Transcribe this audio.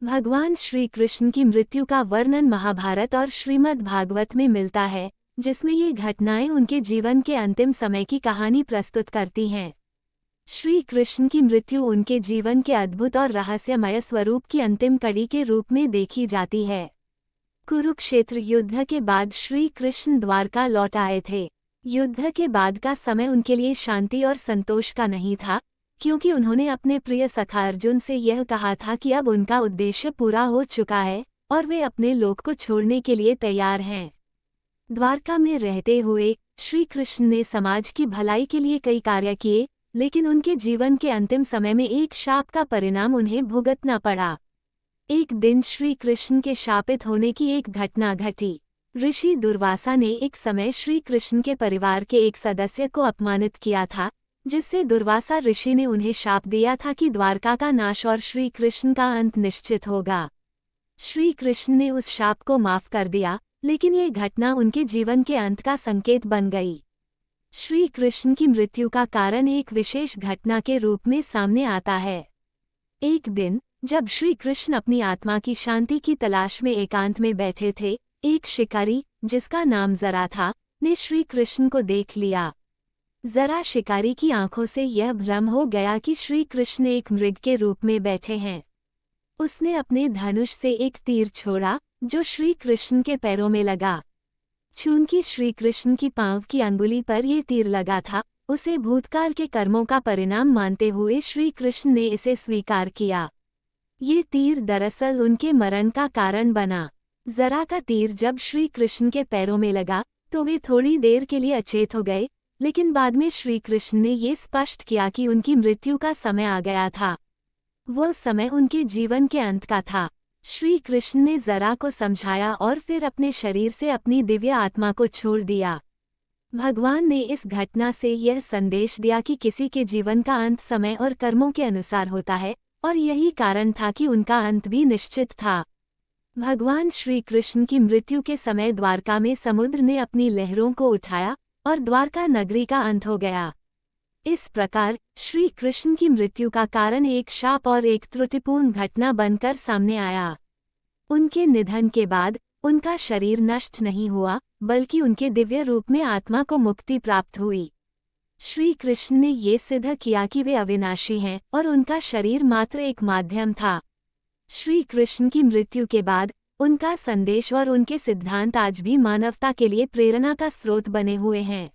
भगवान श्री कृष्ण की मृत्यु का वर्णन महाभारत और श्रीमद् भागवत में मिलता है, जिसमें ये घटनाएं उनके जीवन के अंतिम समय की कहानी प्रस्तुत करती हैं। श्री कृष्ण की मृत्यु उनके जीवन के अद्भुत और रहस्यमय स्वरूप की अंतिम कड़ी के रूप में देखी जाती है। कुरुक्षेत्र युद्ध के बाद श्री कृष्ण द्वारका लौट आए थे। युद्ध के बाद का समय उनके लिए शांति और संतोष का नहीं था, क्योंकि उन्होंने अपने प्रिय सखा अर्जुन से यह कहा था कि अब उनका उद्देश्य पूरा हो चुका है और वे अपने लोक को छोड़ने के लिए तैयार हैं। द्वारका में रहते हुए श्री कृष्ण ने समाज की भलाई के लिए कई कार्य किए, लेकिन उनके जीवन के अंतिम समय में एक शाप का परिणाम उन्हें भुगतना पड़ा। एक दिन श्री कृष्ण के शापित होने की एक घटना घटी। ऋषि दुर्वासा ने एक समय श्री कृष्ण के परिवार के एक सदस्य को अपमानित किया था, जिससे दुर्वासा ऋषि ने उन्हें शाप दिया था कि द्वारका का नाश और श्री कृष्ण का अंत निश्चित होगा। श्री कृष्ण ने उस शाप को माफ कर दिया, लेकिन ये घटना उनके जीवन के अंत का संकेत बन गई। श्री कृष्ण की मृत्यु का कारण एक विशेष घटना के रूप में सामने आता है। एक दिन जब श्री कृष्ण अपनी आत्मा की शांति की तलाश में एकांत में बैठे थे, एक शिकारी, जिसका नाम जरा था, ने श्री कृष्ण को देख लिया। जरा शिकारी की आंखों से यह भ्रम हो गया कि श्री कृष्ण एक मृग के रूप में बैठे हैं। उसने अपने धनुष से एक तीर छोड़ा, जो श्री कृष्ण के पैरों में लगा। चूंकि श्री कृष्ण की पांव की अंगुली पर यह तीर लगा था, उसे भूतकाल के कर्मों का परिणाम मानते हुए श्री कृष्ण ने इसे स्वीकार किया। ये तीर दरअसल उनके मरण का कारण बना। जरा का तीर जब श्री कृष्ण के पैरों में लगा तो वे थोड़ी देर के लिए अचेत हो गए, लेकिन बाद में श्री कृष्ण ने ये स्पष्ट किया कि उनकी मृत्यु का समय आ गया था। वो समय उनके जीवन के अंत का था। श्री कृष्ण ने जरा को समझाया और फिर अपने शरीर से अपनी दिव्य आत्मा को छोड़ दिया। भगवान ने इस घटना से यह संदेश दिया कि किसी के जीवन का अंत समय और कर्मों के अनुसार होता है, और यही कारण था कि उनका अंत भी निश्चित था। भगवान श्री कृष्ण की मृत्यु के समय द्वारका में समुद्र ने अपनी लहरों को उठाया और द्वारका नगरी का अंत हो गया। इस प्रकार श्री कृष्ण की मृत्यु का कारण एक शाप और एक त्रुटिपूर्ण घटना बनकर सामने आया। उनके निधन के बाद उनका शरीर नष्ट नहीं हुआ, बल्कि उनके दिव्य रूप में आत्मा को मुक्ति प्राप्त हुई। श्री कृष्ण ने ये सिद्ध किया कि वे अविनाशी हैं और उनका शरीर मात्र एक माध्यम था। श्री कृष्ण की मृत्यु के बाद उनका संदेश और उनके सिद्धांत आज भी मानवता के लिए प्रेरणा का स्रोत बने हुए हैं।